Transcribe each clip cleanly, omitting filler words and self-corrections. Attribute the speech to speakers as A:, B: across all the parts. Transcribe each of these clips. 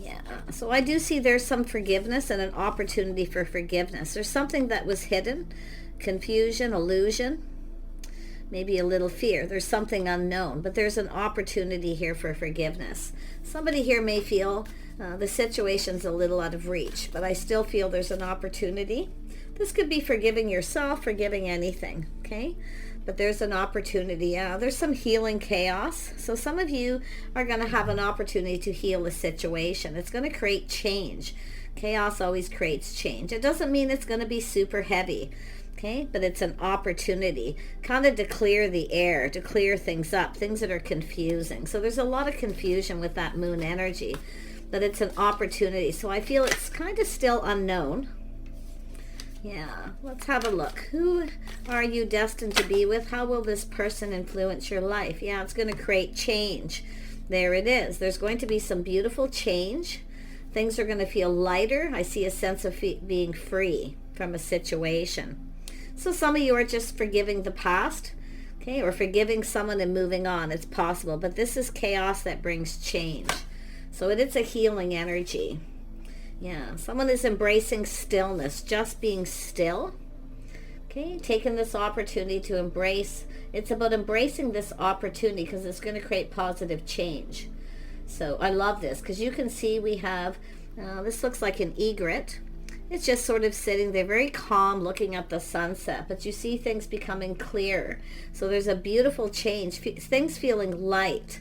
A: Yeah, so I do see there's some forgiveness and an opportunity for forgiveness. There's something that was hidden, confusion, illusion, maybe a little fear. There's something unknown, but there's an opportunity here for forgiveness. Somebody here may feel the situation's a little out of reach, but I still feel there's an opportunity. This could be forgiving yourself, forgiving anything, okay? But there's an opportunity. There's some healing chaos. So some of you are going to have an opportunity to heal a situation. It's going to create change. Chaos always creates change. It doesn't mean it's going to be super heavy, okay? But it's an opportunity kind of to clear the air, to clear things up, things that are confusing. So there's a lot of confusion with that moon energy, but it's an opportunity. So I feel it's kind of still unknown. Yeah, let's have a look. Who are you destined to be with? How will this person influence your life? Yeah, it's going to create change. There it is. There's going to be some beautiful change. Things are going to feel lighter. I see a sense of being free from a situation. So some of you are just forgiving the past, okay, or forgiving someone and moving on. It's possible, but this is chaos that brings change. So it is a healing energy. Yeah, someone is embracing stillness, just being still. Okay, taking this opportunity to embrace. It's about embracing this opportunity because it's going to create positive change. So I love this because you can see we have, this looks like an egret. It's just sort of sitting there very calm looking at the sunset, but you see things becoming clearer. So there's a beautiful change, things feeling light.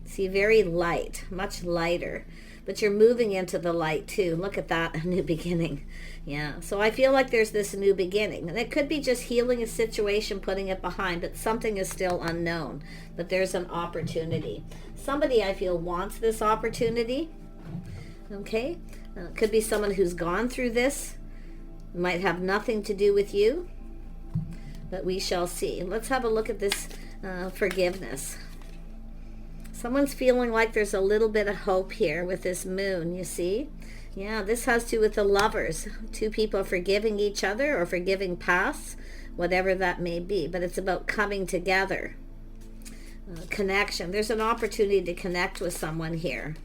A: See, very light, much lighter. But you're moving into the light too. Look at that, a new beginning. Yeah, so I feel like there's this new beginning. And it could be just healing a situation, putting it behind, but something is still unknown. But there's an opportunity. Somebody I feel wants this opportunity. Okay, could be someone who's gone through this. It might have nothing to do with you. But we shall see. Let's have a look at this forgiveness. Someone's feeling like there's a little bit of hope here with this moon, you see? Yeah, this has to do with the lovers. Two people forgiving each other or forgiving past, whatever that may be. But it's about coming together. Connection. There's an opportunity to connect with someone here.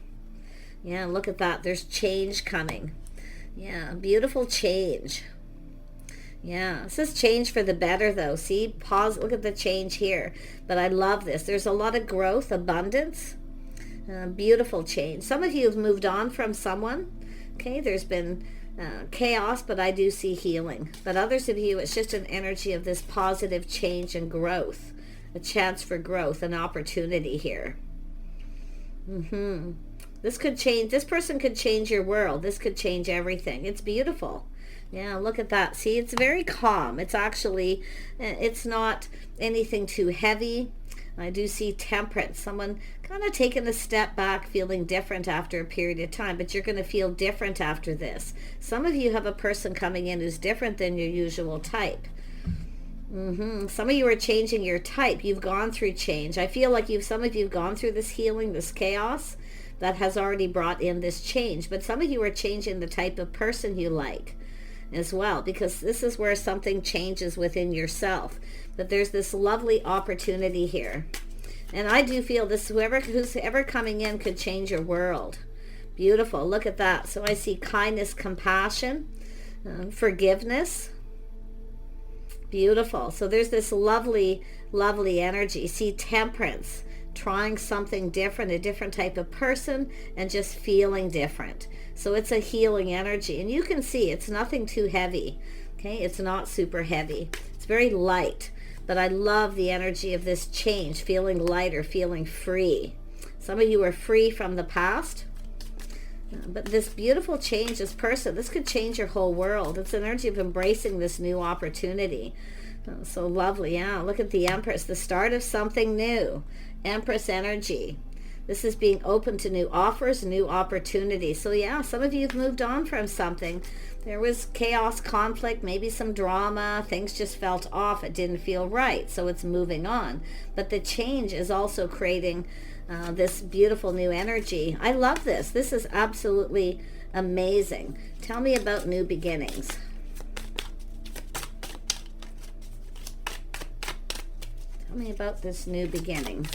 A: Yeah, look at that. There's change coming. Yeah, beautiful change. Yeah, this is change for the better though. See, pause, look at the change here. But I love this. There's a lot of growth, abundance, beautiful change. Some of you have moved on from someone. Okay, there's been chaos, but I do see healing. But others of you, it's just an energy of this positive change and growth. A chance for growth, an opportunity here. This could change, this person could change your world. This could change everything. It's beautiful. Yeah, look at that. See, it's very calm. It's actually, it's not anything too heavy. I do see temperance. Someone kind of taking a step back, feeling different after a period of time, but you're going to feel different after this. Some of you have a person coming in who's different than your usual type. Some of you are changing your type. You've gone through change. I feel like some of you have gone through this healing, this chaos that has already brought in this change. But some of you are changing the type of person you like as well, because this is where something changes within yourself. But there's this lovely opportunity here. And I do feel this, who's ever coming in could change your world. Beautiful. Look at that. So I see kindness, compassion, forgiveness. Beautiful. So there's this lovely, lovely energy. See, temperance, trying something different, a different type of person, and just feeling different. So it's a healing energy. And you can see it's nothing too heavy. Okay, it's not super heavy. It's very light. But I love the energy of this change, feeling lighter, feeling free. Some of you are free from the past. But this beautiful change, this person, this could change your whole world. It's the energy of embracing this new opportunity. Oh, so lovely. Yeah, look at the Empress, the start of something new. Empress energy. This is being open to new offers, new opportunities. So yeah, some of you have moved on from something. There was chaos, conflict, maybe some drama. Things just felt off. It didn't feel right. So it's moving on. But the change is also creating this beautiful new energy. I love this. This is absolutely amazing. Tell me about new beginnings. Tell me about this new beginning.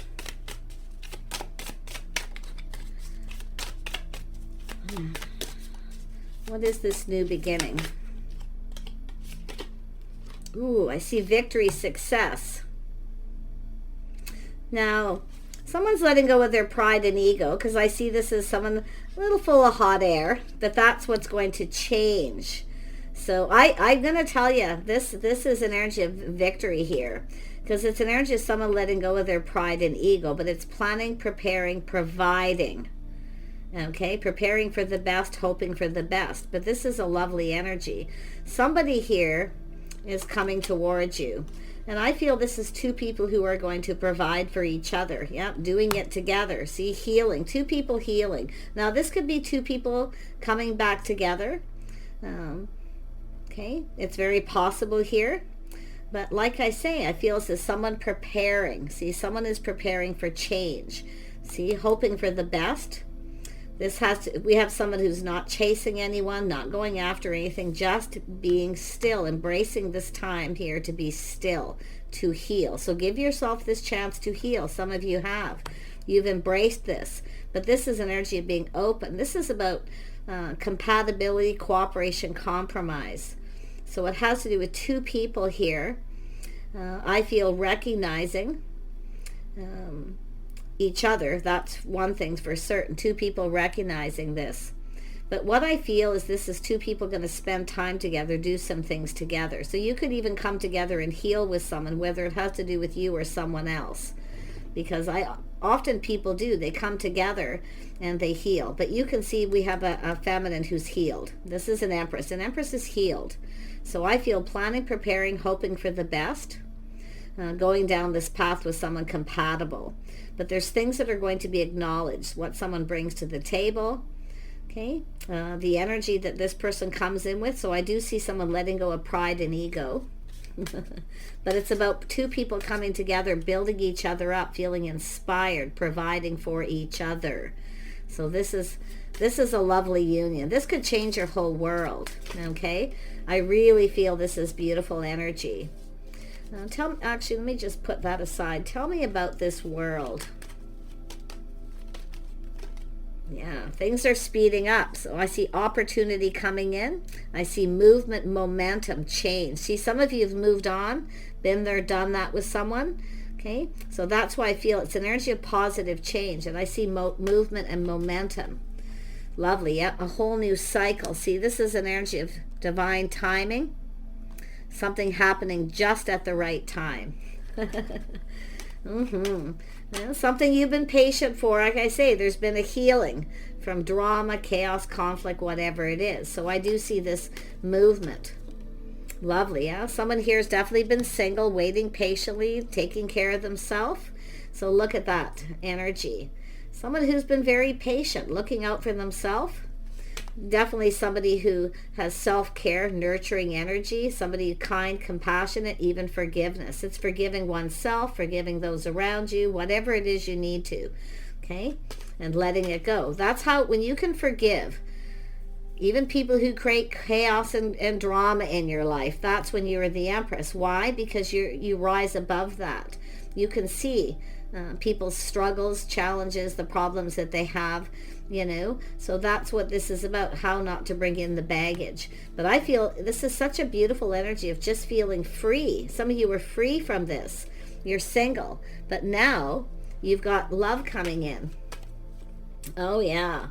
A: What is this new beginning? Ooh, I see victory, success. Now, someone's letting go of their pride and ego, because I see this as someone a little full of hot air, but that's what's going to change. So I'm going to tell you, this is an energy of victory here, because it's an energy of someone letting go of their pride and ego, but it's planning, preparing, providing. Okay, preparing for the best, hoping for the best. But this is a lovely energy. Somebody here is coming towards you. And I feel this is two people who are going to provide for each other. Yep, doing it together. See, healing. Two people healing. Now, this could be two people coming back together. Okay, it's very possible here. But like I say, I feel this is someone preparing. See, someone is preparing for change. See, hoping for the best. We have someone who's not chasing anyone, not going after anything, just being still, embracing this time here to be still, to heal. So give yourself this chance to heal. Some of you have. You've embraced this. But this is an energy of being open. This is about compatibility, cooperation, compromise. So it has to do with two people here. I feel recognizing each other. That's one thing for certain. Two people recognizing this. But what I feel is this is two people going to spend time together, do some things together. So you could even come together and heal with someone, whether it has to do with you or someone else. Because often people do. They come together and they heal. But you can see we have a feminine who's healed. This is an empress. An empress is healed. So I feel planning, preparing, hoping for the best. Going down this path with someone compatible. But there's things that are going to be acknowledged. What someone brings to the table. Okay. The energy that this person comes in with. So I do see someone letting go of pride and ego. But it's about two people coming together, building each other up, feeling inspired, providing for each other. So this is a lovely union. This could change your whole world. Okay. I really feel this is beautiful energy. Actually, let me just put that aside. Tell me about this world. Yeah, things are speeding up. So I see opportunity coming in. I see movement, momentum, change. See, some of you have moved on, been there, done that with someone. Okay, so that's why I feel it's an energy of positive change. And I see movement and momentum. Lovely. Yeah, a whole new cycle. See, this is an energy of divine timing. Something happening just at the right time. Well, something you've been patient for. Like I say, there's been a healing from drama, chaos, conflict, whatever it is. So I do see this movement. Lovely, yeah? Someone here has definitely been single, waiting patiently, taking care of themselves. So look at that energy. Someone who's been very patient, looking out for themselves. Definitely somebody who has self-care, nurturing energy, somebody kind, compassionate, even forgiveness. It's forgiving oneself, forgiving those around you, whatever it is you need to, okay? And letting it go. That's how, when you can forgive, even people who create chaos and drama in your life, that's when you're the Empress. Why? Because you rise above that. You can see people's struggles, challenges, the problems that they have, you know. So that's what this is about, how not to bring in the baggage. But I feel this is such a beautiful energy of just feeling free. Some of you were free from this. You're single, but now you've got love coming in. Oh yeah,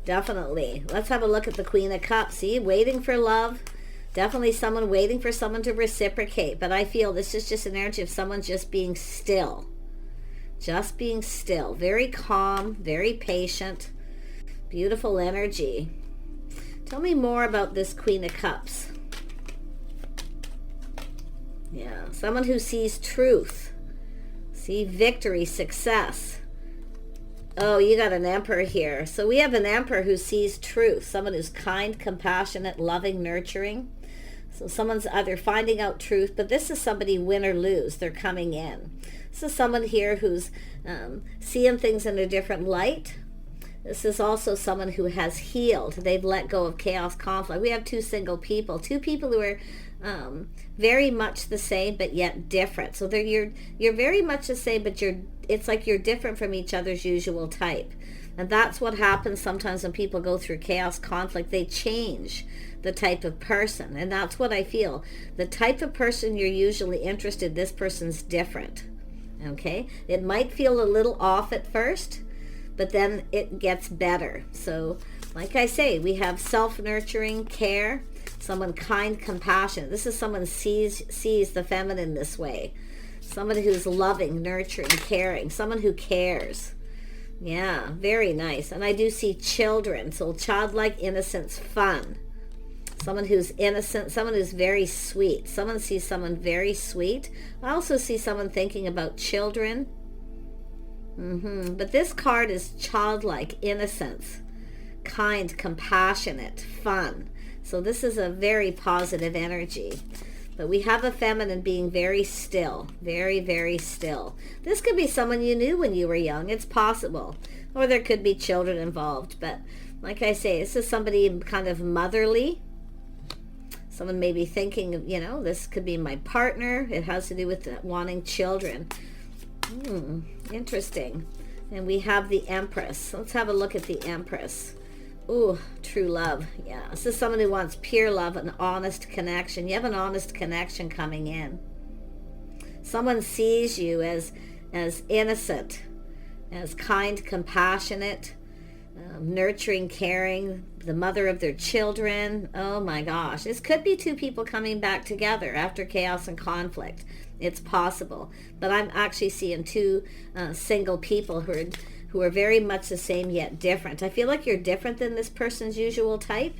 A: definitely. Let's have a look at the Queen of Cups. See, waiting for love. Definitely someone waiting for someone to reciprocate. But I feel this is just an energy of someone just being still. Just being still. Very calm, very patient. Beautiful energy. Tell me more about this Queen of Cups. Yeah, someone who sees truth. See, victory, success. Oh, you got an Emperor here. So we have an Emperor who sees truth. Someone who's kind, compassionate, loving, nurturing. So someone's either finding out truth, but this is somebody win or lose. They're coming in. This is someone here who's seeing things in a different light. This is also someone who has healed. They've let go of chaos, conflict. We have two single people. Two people who are very much the same, but yet different. So you're very much the same, but it's like you're different from each other's usual type. And that's what happens sometimes when people go through chaos, conflict. They change the type of person. And that's what I feel. The type of person you're usually interested, this person's different. Okay? It might feel a little off at first, but then it gets better. So, like I say, we have self-nurturing, care, someone kind, compassionate. This is someone sees the feminine this way. Someone who's loving, nurturing, caring. Someone who cares. Yeah, very nice. And I do see children. So childlike, innocence, fun. Someone who's innocent, someone who's very sweet. Someone sees someone very sweet. I also see someone thinking about children. But this card is childlike, innocence, kind, compassionate, fun. So this is a very positive energy. But we have a feminine being very still, very, very still. This could be someone you knew when you were young. It's possible. Or there could be children involved. But like I say, this is somebody kind of motherly. Someone may be thinking, you know, this could be my partner. It has to do with wanting children. Interesting. And we have the Empress. Let's have a look at the Empress. Ooh, true love. Yeah, this is someone who wants pure love, an honest connection. You have an honest connection coming in. Someone sees you as innocent, as kind, compassionate, nurturing, caring, the mother of their children. Oh my gosh. This could be two people coming back together after chaos and conflict. It's possible. But I'm actually seeing two single people who are very much the same yet different. I feel like you're different than this person's usual type.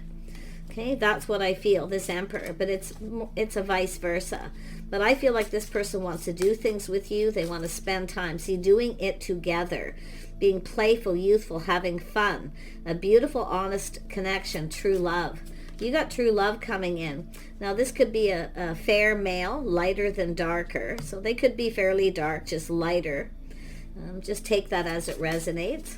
A: Okay, that's what I feel, this Emperor. But it's a vice versa. But I feel like this person wants to do things with you. They want to spend time. See, doing it together. Being playful, youthful, having fun. A beautiful, honest connection, true love. You got true love coming in. Now, this could be a fair male, lighter than darker. So they could be fairly dark, just lighter. Just take that as it resonates.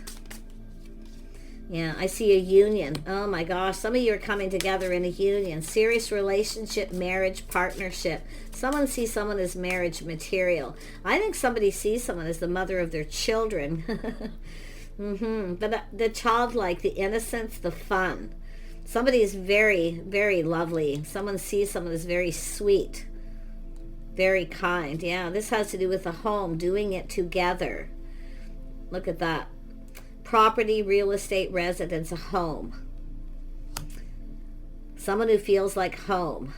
A: Yeah, I see a union. Oh my gosh, some of you are coming together in a union. Serious relationship, marriage, partnership. Someone sees someone as marriage material. I think somebody sees someone as the mother of their children. But the childlike, the innocence, the fun. Somebody is very, very lovely. Someone sees someone as very sweet. Very kind. Yeah, this has to do with a home, doing it together. Look at that. Property, real estate, residence, a home. Someone who feels like home.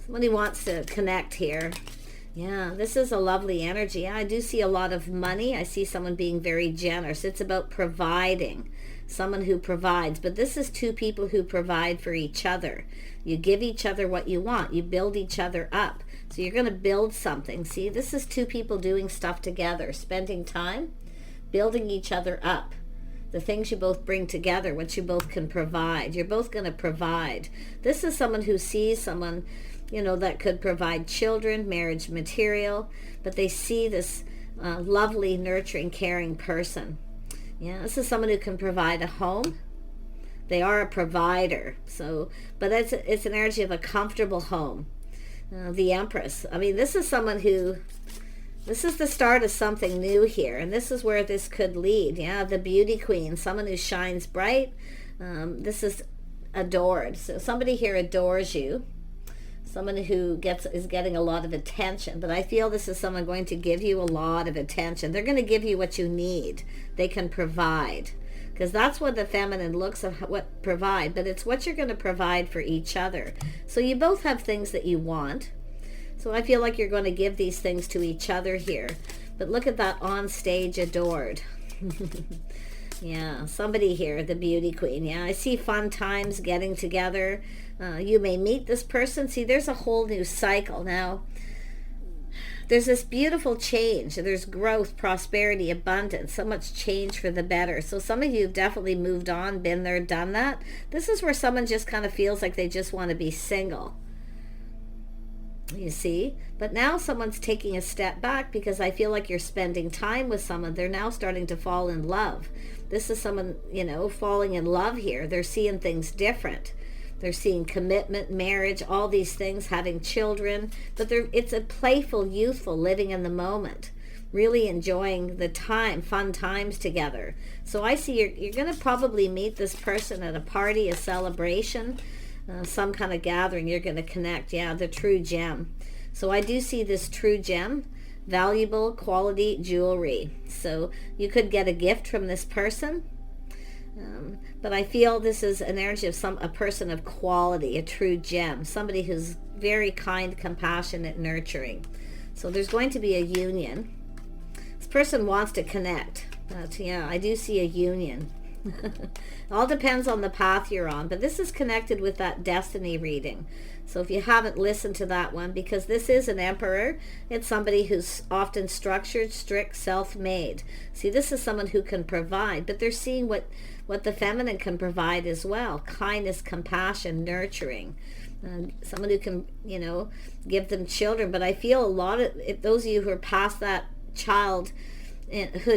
A: Somebody wants to connect here. Yeah, this is a lovely energy. I do see a lot of money. I see someone being very generous. It's about providing. Someone who provides. But this is two people who provide for each other. You give each other what you want. You build each other up. So you're going to build something. See, this is two people doing stuff together, spending time, building each other up. The things you both bring together, what you both can provide. You're both going to provide. This is someone who sees someone, you know, that could provide children, marriage material, but they see this lovely, nurturing, caring person. Yeah, this is someone who can provide a home. They are a provider. So, but it's an energy of a comfortable home. The Empress. I mean, this is someone who, this is the start of something new here, and this is where this could lead. Yeah, the Beauty Queen, someone who shines bright. This is adored. So somebody here adores you. Someone who is getting a lot of attention. But I feel this is someone going to give you a lot of attention. They're going to give you what you need. They can provide. Because that's what the feminine looks at, what provide. But it's what you're going to provide for each other. So you both have things that you want. So I feel like you're going to give these things to each other here. But look at that, on stage adored. Yeah, somebody here, the Beauty Queen. Yeah, I see fun times getting together. You may meet this person. See, there's a whole new cycle now. There's this beautiful change. There's growth, prosperity, abundance, so much change for the better. So some of you have definitely moved on, been there, done that. This is where someone just kind of feels like they just want to be single. You see? But now someone's taking a step back because I feel like you're spending time with someone. They're now starting to fall in love. This is someone, you know, falling in love here. They're seeing things different. They're seeing commitment, marriage, all these things, having children. But it's a playful, youthful, living in the moment. really enjoying the time, fun times together. So I see you're going to probably meet this person at a party, a celebration, some kind of gathering. You're going to connect. Yeah, the true gem. So I do see this true gem, valuable quality jewelry. So you could get a gift from this person. But I feel this is an energy of a person of quality, a true gem, somebody who's very kind, compassionate, nurturing. So there's going to be a union. This person wants to connect. Yeah, I do see a union. All depends on the path you're on, but this is connected with that destiny reading. So if you haven't listened to that one, because this is an emperor, it's somebody who's often structured, strict, self-made. See, this is someone who can provide, but they're seeing what the feminine can provide as well. Kindness, compassion, nurturing. Someone who can, give them children. But I feel a lot of those of you who are past that childhood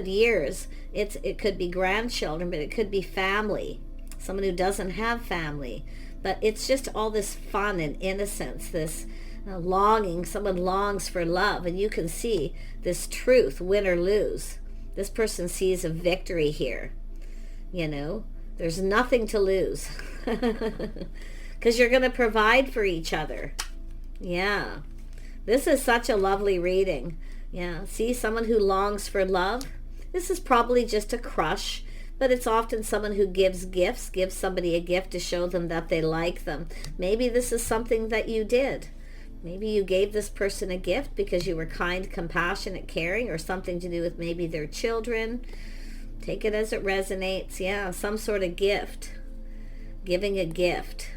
A: years, it could be grandchildren, but it could be family. Someone who doesn't have family. But it's just all this fun and innocence, this longing. Someone longs for love, and you can see this truth, win or lose. This person sees a victory here. There's nothing to lose because you're going to provide for each other. Yeah, this is such a lovely reading. Yeah, see, someone who longs for love. This is probably just a crush, but it's often someone who gives gifts, gives somebody a gift to show them that they like them. Maybe this is something that you did. Maybe you gave this person a gift because you were kind, compassionate, caring, or something to do with maybe their children. Take it as it resonates. Yeah, some sort of gift. Giving a gift.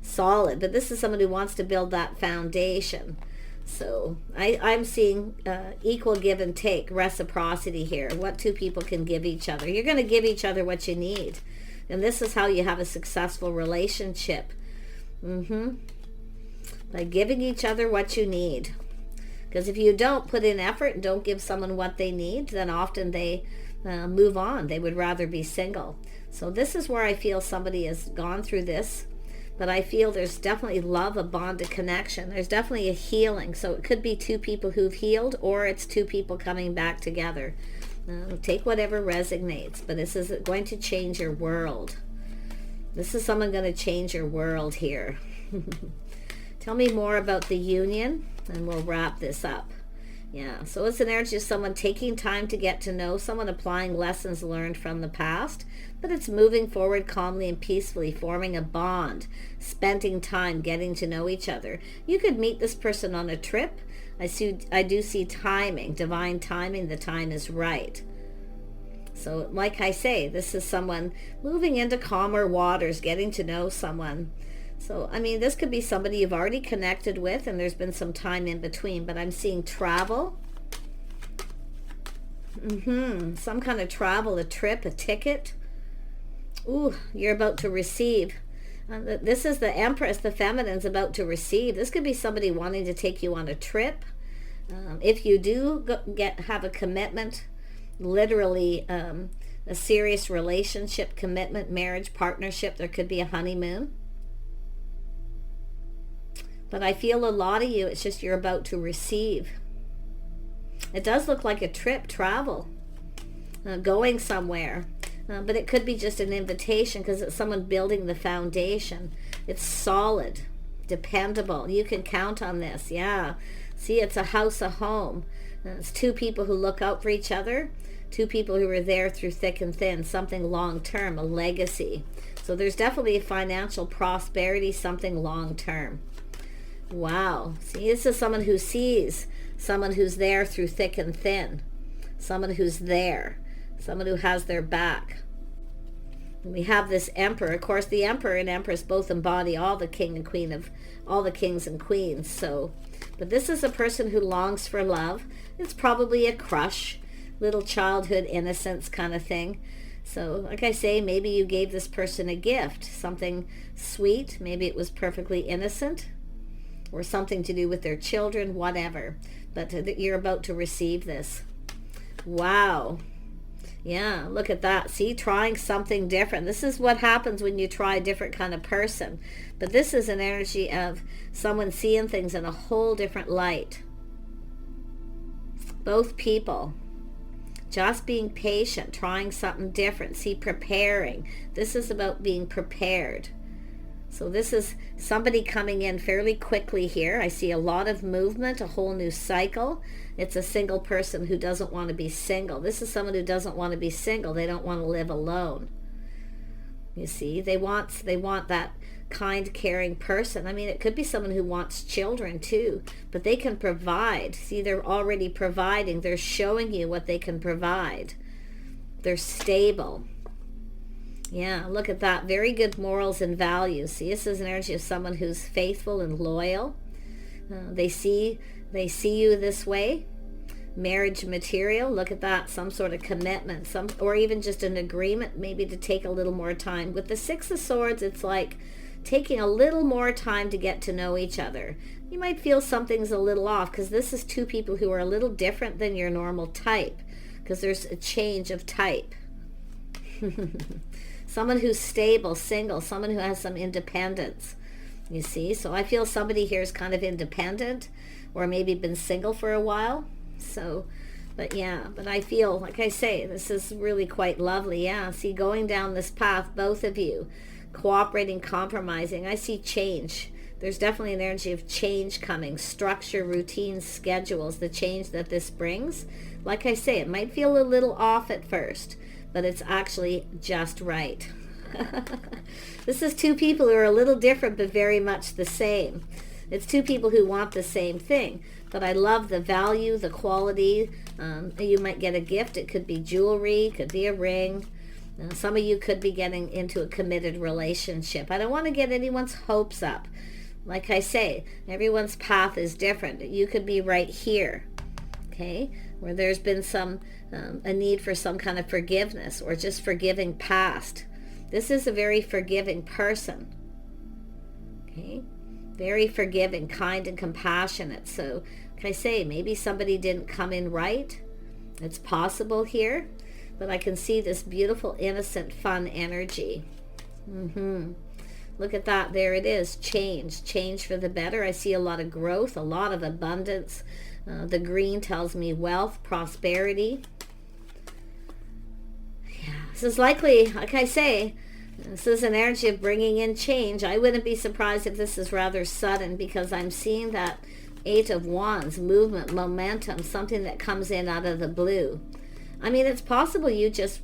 A: Solid. But this is someone who wants to build that foundation. So I'm seeing equal give and take, reciprocity here. What two people can give each other. You're going to give each other what you need. And this is how you have a successful relationship. By giving each other what you need. Because if you don't put in effort and don't give someone what they need, then often they move on. They would rather be single. So this is where I feel somebody has gone through this, but I feel there's definitely love, a bond, a connection. There's definitely a healing. So it could be two people who've healed, or it's two people coming back together. Take whatever resonates, but this is going to change your world. This is someone going to change your world here. Tell me more about the union, and we'll wrap this up. Yeah, so it's an energy of someone taking time to get to know someone, applying lessons learned from the past, but it's moving forward calmly and peacefully, forming a bond, spending time getting to know each other. You could meet this person on a trip. I do see timing, divine timing. The time is right. So like I say, this is someone moving into calmer waters, getting to know someone. So, this could be somebody you've already connected with and there's been some time in between, but I'm seeing travel. Some kind of travel, a trip, a ticket. Ooh, you're about to receive. This is the Empress, the feminine's about to receive. This could be somebody wanting to take you on a trip. If you do have a commitment, literally a serious relationship, commitment, marriage, partnership, there could be a honeymoon. But I feel a lot of you, it's just you're about to receive. It does look like a trip, travel, going somewhere. But it could be just an invitation because it's someone building the foundation. It's solid, dependable. You can count on this. Yeah. See, it's a house, a home. It's two people who look out for each other. Two people who are there through thick and thin. Something long-term, a legacy. So there's definitely a financial prosperity, something long-term. Wow. See, this is someone who sees, someone who's there through thick and thin, someone who's there, someone who has their back. And we have this Emperor. Of course, the Emperor and Empress both embody all the king and queen of all the kings and queens. So, but this is a person who longs for love. It's probably a crush, little childhood innocence kind of thing. So, like I say, maybe you gave this person a gift, something sweet. Maybe it was perfectly innocent, or something to do with their children, whatever. But you're about to receive this. Wow. Yeah, look at that. See, trying something different. This is what happens when you try a different kind of person. But this is an energy of someone seeing things in a whole different light. both people. Just being patient, trying something different. See, preparing. This is about being prepared. So this is somebody coming in fairly quickly here. I see a lot of movement, a whole new cycle. It's a single person who doesn't want to be single. This is someone who doesn't want to be single. They don't want to live alone. You see, they want that kind, caring person. I mean, it could be someone who wants children too, but they can provide. See, they're already providing. They're showing you what they can provide. They're stable. Yeah, look at that. Very good morals and values. See, this is an energy of someone who's faithful and loyal. They see you this way. Marriage material. Look at that. Some sort of commitment, or even just an agreement, maybe to take a little more time. With the Six of Swords, it's like taking a little more time to get to know each other. You might feel something's a little off because this is two people who are a little different than your normal type, because there's a change of type. Someone who's stable, single, someone who has some independence. You see, so I feel somebody here is kind of independent, or maybe been single for a while. So, but I feel, like I say, this is really quite lovely. Yeah, see, going down this path, both of you, cooperating, compromising. I see change. There's definitely an energy of change coming. Structure, routines, schedules, the change that this brings. Like I say, it might feel a little off at first, but it's actually just right. This is two people who are a little different but very much the same. It's two people who want the same thing. But I love the value, the quality. You might get a gift. It could be jewelry, could be a ring. Some of you could be getting into a committed relationship. I don't want to get anyone's hopes up. Like I say, everyone's path is different. You could be right here, okay, where there's been a need for some kind of forgiveness, or just forgiving past. This is a very forgiving person, okay, very forgiving, kind and compassionate. So, like I say, maybe somebody didn't come in right. It's possible here. But I can see this beautiful, innocent, fun energy. Look at that. There it is. Change for the better. I see a lot of growth, a lot of abundance. The green tells me wealth, prosperity. Yeah, this is likely, like I say, this is an energy of bringing in change. I wouldn't be surprised if this is rather sudden, because I'm seeing that Eight of Wands, movement, momentum, something that comes in out of the blue. I mean, it's possible you just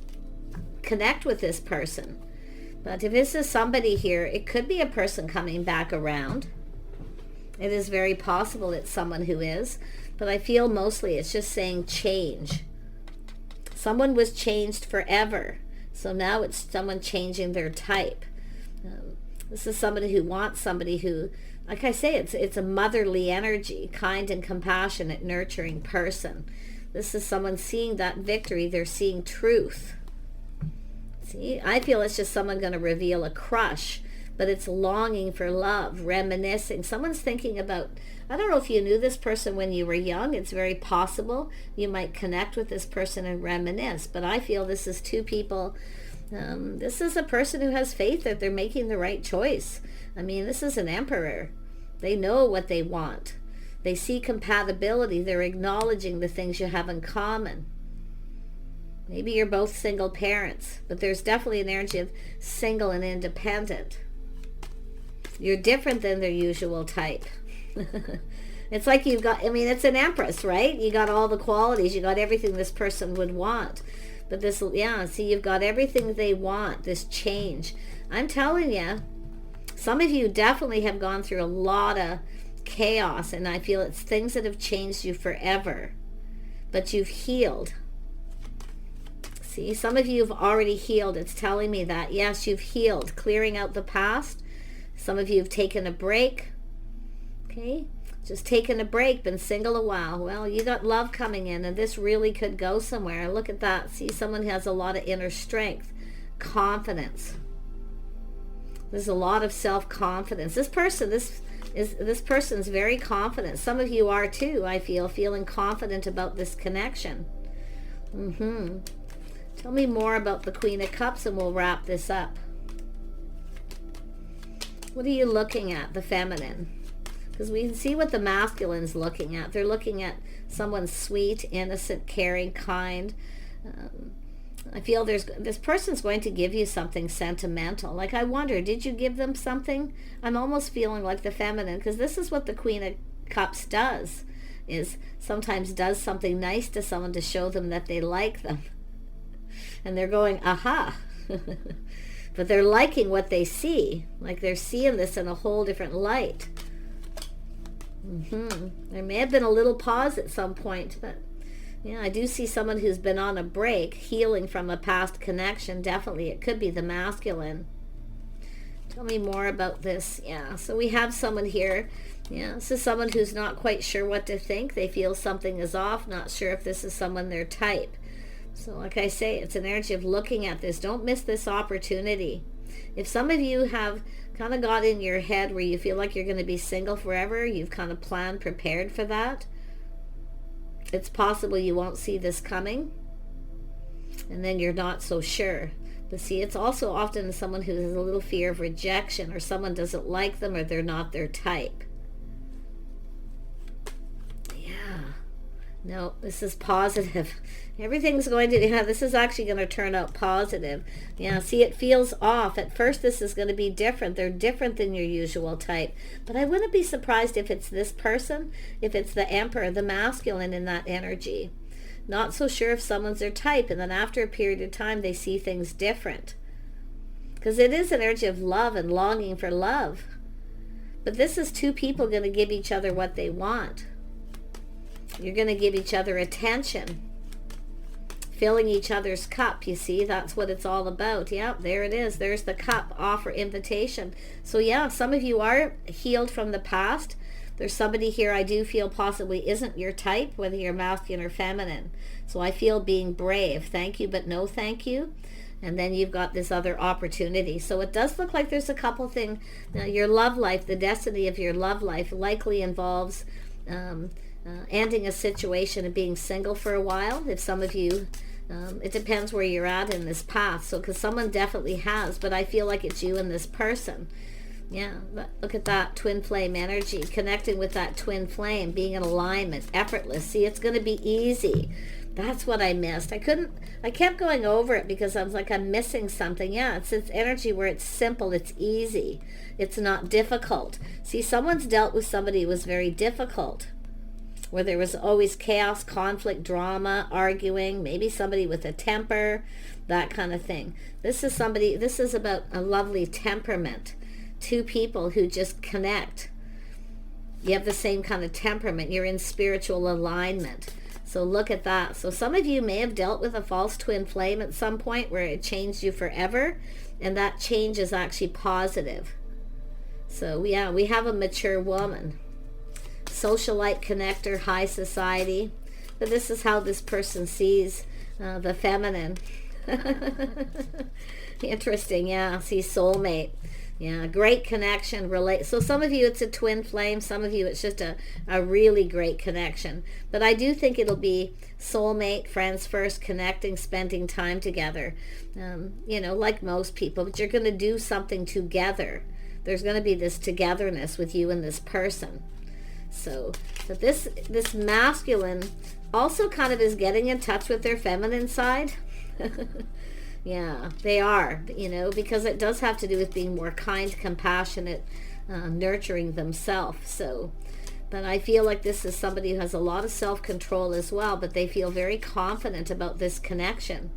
A: connect with this person. But if this is somebody here, it could be a person coming back around. It is very possible it's someone who is. But I feel mostly it's just saying change. Someone was changed forever. So now it's someone changing their type. This is somebody who wants somebody who, like I say, it's a motherly energy, kind and compassionate, nurturing person. This is someone seeing that victory. They're seeing truth. See, I feel it's just someone going to reveal a crush, but it's longing for love, reminiscing. Someone's thinking about, I don't know if you knew this person when you were young. It's very possible you might connect with this person and reminisce. But I feel this is two people. This is a person who has faith that they're making the right choice. I mean, this is an emperor. They know what they want. They see compatibility. They're acknowledging the things you have in common. Maybe you're both single parents, but there's definitely an energy of single and independent. You're different than their usual type. It's like you've got, I mean, it's an empress, right? You got all the qualities. You got everything this person would want. But this, yeah, see, you've got everything they want, this change. I'm telling you, some of you definitely have gone through a lot of chaos, and I feel it's things that have changed you forever, but you've healed. See, some of you have already healed. It's telling me that, yes, you've healed, clearing out the past. Some of you have taken a break, okay, just taken a break, been single a while. Well, you got love coming in, and this really could go somewhere. Look at that. See, someone who has a lot of inner strength, confidence. There's a lot of self-confidence. This person's very confident. Some of you are too, I feel, feeling confident about this connection. Tell me more about the Queen of Cups and we'll wrap this up. What are you looking at? The feminine. Because we can see what the masculine's looking at. They're looking at someone sweet, innocent, caring, kind. I feel this person's going to give you something sentimental. Like, I wonder, did you give them something? I'm almost feeling like the feminine, because this is what the Queen of Cups does, is sometimes does something nice to someone to show them that they like them. And they're going, aha. But they're liking what they see. Like, they're seeing this in a whole different light. There may have been a little pause at some point, but yeah, I do see someone who's been on a break, healing from a past connection. Definitely, it could be the masculine. Tell me more about this. Yeah, so we have someone here. Yeah, this is someone who's not quite sure what to think. They feel something is off, not sure if this is someone their type. So like I say, it's an energy of looking at this. Don't miss this opportunity. If some of you have kind of got in your head where you feel like you're going to be single forever, you've kind of planned, prepared for that, it's possible you won't see this coming, and then you're not so sure. But see, it's also often someone who has a little fear of rejection, or someone doesn't like them, or they're not their type. Yeah. No, this is positive. Everything's going to, yeah, this is actually going to turn out positive. Yeah, see, it feels off. At first, this is going to be different. They're different than your usual type. But I wouldn't be surprised if it's this person, if it's the Emperor, the masculine in that energy. Not so sure if someone's their type, and then after a period of time, they see things different. Because it is an energy of love and longing for love. But this is two people going to give each other what they want. You're going to give each other attention. Filling each other's cup, you see, that's what it's all about. Yep, there it is. There's the cup, offer, invitation. So yeah, some of you are healed from the past. There's somebody here I do feel possibly isn't your type, whether you're masculine or feminine. So I feel being brave. Thank you, but no thank you. And then you've got this other opportunity. So it does look like there's a couple things. Now, your love life, the destiny of your love life likely involves ending a situation and being single for a while. If some of you, it depends where you're at in this path. So, because someone definitely has, but I feel like it's you and this person. Yeah, look at that twin flame energy, connecting with that twin flame, being in alignment, effortless. See, it's going to be easy. That's what I missed. I kept going over it because I was like, I'm missing something. Yeah, it's this energy where it's simple, it's easy, it's not difficult. See, someone's dealt with somebody who was very difficult, where there was always chaos, conflict, drama, arguing, maybe somebody with a temper, that kind of thing. This is about a lovely temperament. Two people who just connect. You have the same kind of temperament. You're in spiritual alignment. So look at that. So some of you may have dealt with a false twin flame at some point where it changed you forever, and that change is actually positive. So yeah, we have a mature woman. Socialite, connector, high society. But this is how this person sees the feminine. Interesting, yeah. See, soulmate. Yeah, great connection. So some of you it's a twin flame. Some of you it's just a really great connection. But I do think it'll be soulmate, friends first, connecting, spending time together. Like most people. But you're going to do something together. There's going to be this togetherness with you and this person. So, but this masculine also kind of is getting in touch with their feminine side. Yeah, they are, because it does have to do with being more kind, compassionate, nurturing themselves. So, but I feel like this is somebody who has a lot of self-control as well, but they feel very confident about this connection.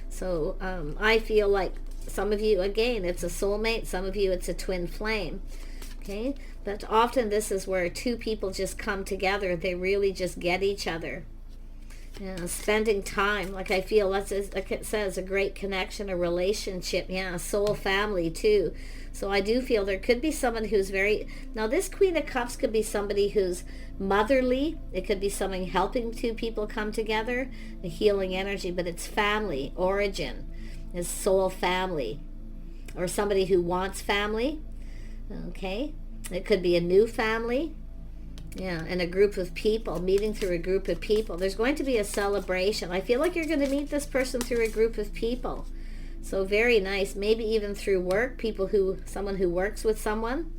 A: So I feel like some of you, again, it's a soulmate. Some of you, it's a twin flame. Okay, but often this is where two people just come together. They really just get each other. Spending time, like I feel like it says, a great connection, a relationship, soul family too. So I do feel there could be someone who's now this Queen of Cups could be somebody who's motherly. It could be something helping two people come together, a healing energy, but it's family, origin, is soul family, or somebody who wants family. Okay, it could be a new family. Yeah, and a group of people, meeting through a group of people. There's going to be a celebration. I feel like you're going to meet this person through a group of people. So very nice. Maybe even through work, someone who works with someone.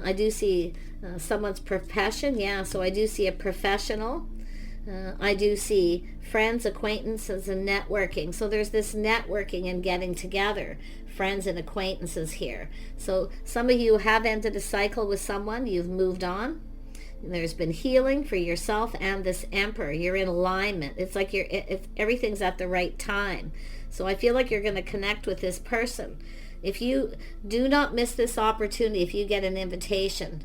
A: I do see someone's profession. Yeah, so I do see a professional. I do see friends, acquaintances, and networking. So there's this networking and getting together, friends and acquaintances here. So some of you have ended a cycle with someone, you've moved on. There's been healing for yourself and this Emperor. You're in alignment. It's like everything's at the right time. So I feel like you're going to connect with this person. If you do not miss this opportunity, if you get an invitation,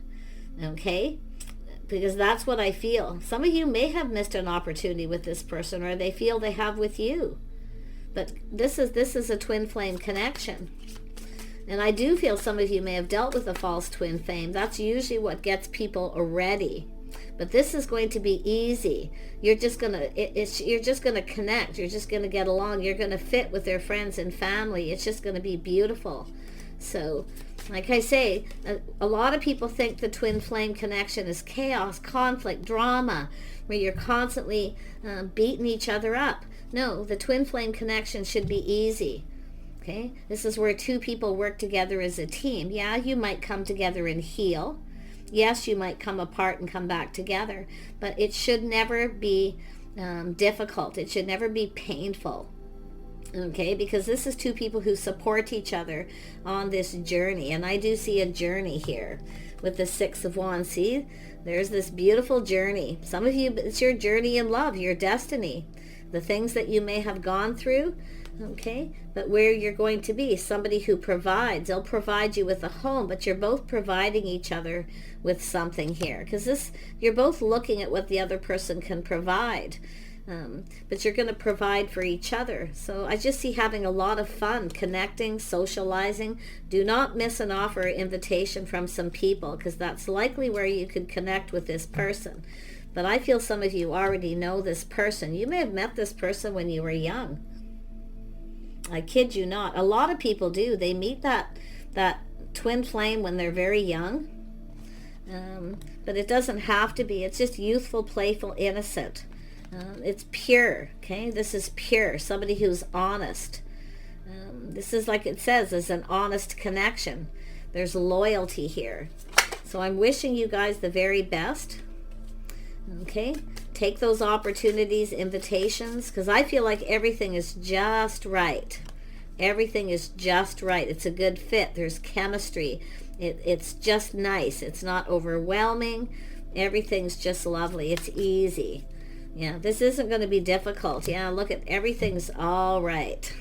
A: okay? Because that's what I feel. Some of you may have missed an opportunity with this person, or they feel they have with you. But this is a twin flame connection. And I do feel some of you may have dealt with a false twin flame. That's usually what gets people ready. But this is going to be easy. You're just gonna connect. You're just gonna get along. You're gonna fit with their friends and family. It's just gonna be beautiful. So, like I say, a lot of people think the twin flame connection is chaos, conflict, drama, where you're constantly beating each other up. No, the twin flame connection should be easy. Okay, this is where two people work together as a team. Yeah, you might come together and heal. Yes, you might come apart and come back together, but it should never be difficult. It should never be painful. Okay, because this is two people who support each other on this journey. And I do see a journey here with the Six of Wands. See, there's this beautiful journey. Some of you, it's your journey in love, your destiny, the things that you may have gone through. Okay, but where you're going to be, somebody who provides. They'll provide you with a home, but you're both providing each other with something here, because you're both looking at what the other person can provide, but you're going to provide for each other. So I just see having a lot of fun, connecting, socializing. Do not miss an offer or invitation from some people, because that's likely where you could connect with this person. But I feel some of you already know this person. You may have met this person when you were young. I kid you not. A lot of people do. They meet that twin flame when they're very young. But it doesn't have to be. It's just youthful, playful, innocent. It's pure. Okay, this is pure. Somebody who's honest. This is, like it says, is an honest connection. There's loyalty here. So I'm wishing you guys the very best. Okay, take those opportunities, invitations, because I feel like everything is just right. Everything is just right. It's a good fit. There's chemistry. It's just nice. It's not overwhelming. Everything's just lovely. It's easy. Yeah, this isn't going to be difficult. Yeah, look at everything's all right.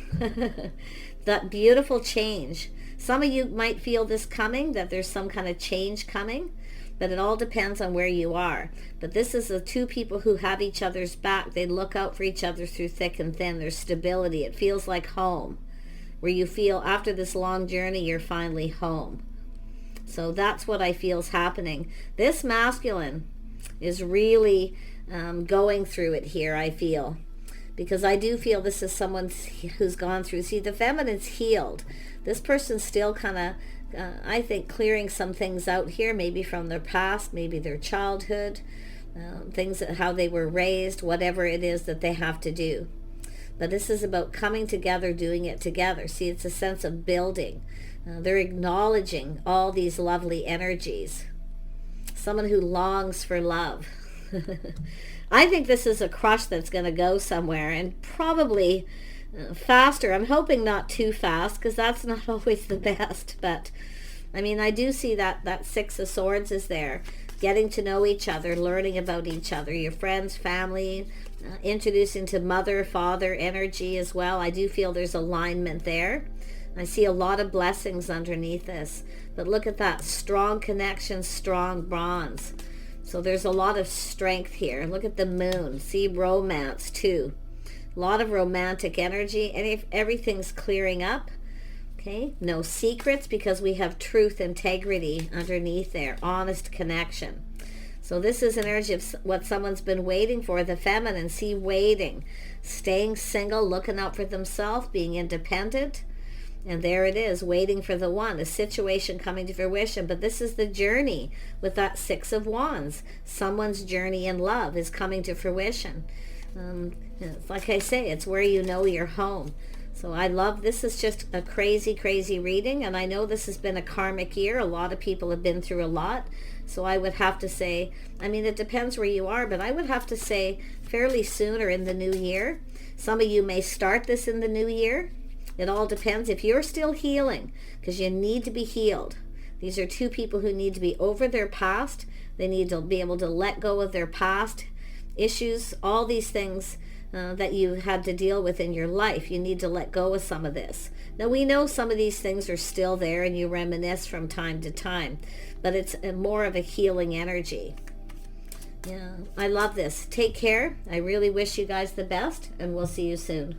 A: That beautiful change. Some of you might feel this coming, that there's some kind of change coming. But it all depends on where you are. But this is the two people who have each other's back. They look out for each other through thick and thin. There's stability. It feels like home, where you feel after this long journey, you're finally home. So that's what I feel is happening. This masculine is really going through it here, I feel. Because I do feel this is someone who's gone through. See, the feminine's healed. This person's still kind of, I think, clearing some things out here, maybe from their past, maybe their childhood, things that how they were raised, whatever it is that they have to do. But this is about coming together, doing it together. See, it's a sense of building. They're acknowledging all these lovely energies. Someone who longs for love. I think this is a crush that's going to go somewhere, and probably faster. I'm hoping not too fast, because that's not always the best. But I mean, I do see that Six of Swords is there. Getting to know each other, learning about each other, your friends, family, introducing to mother, father energy as well. I do feel there's alignment there. I see a lot of blessings underneath this. But look at that, strong connection, strong bonds. So there's a lot of strength here. Look at the moon. See, romance too. A lot of romantic energy, and if everything's clearing up. Okay, no secrets, because we have truth, integrity underneath there, honest connection. So this is an energy of what someone's been waiting for, the feminine. See, waiting, staying single, looking out for themselves, being independent. And there it is, waiting for the one, a situation coming to fruition. But this is the journey with that Six of Wands. Someone's journey in love is coming to fruition. Like I say, it's where you know you're home. So I love, this is just a crazy, crazy reading. And I know this has been a karmic year. A lot of people have been through a lot. So I would have to say, I mean, it depends where you are, but I would have to say fairly soon or in the new year. Some of you may start this in the new year. It all depends. If you're still healing, because you need to be healed. These are two people who need to be over their past. They need to be able to let go of their past issues, all these things that you had to deal with in your life. You need to let go of some of this. Now, we know some of these things are still there and you reminisce from time to time, but it's more of a healing energy. Yeah, I love this. Take care. I really wish you guys the best, and we'll see you soon.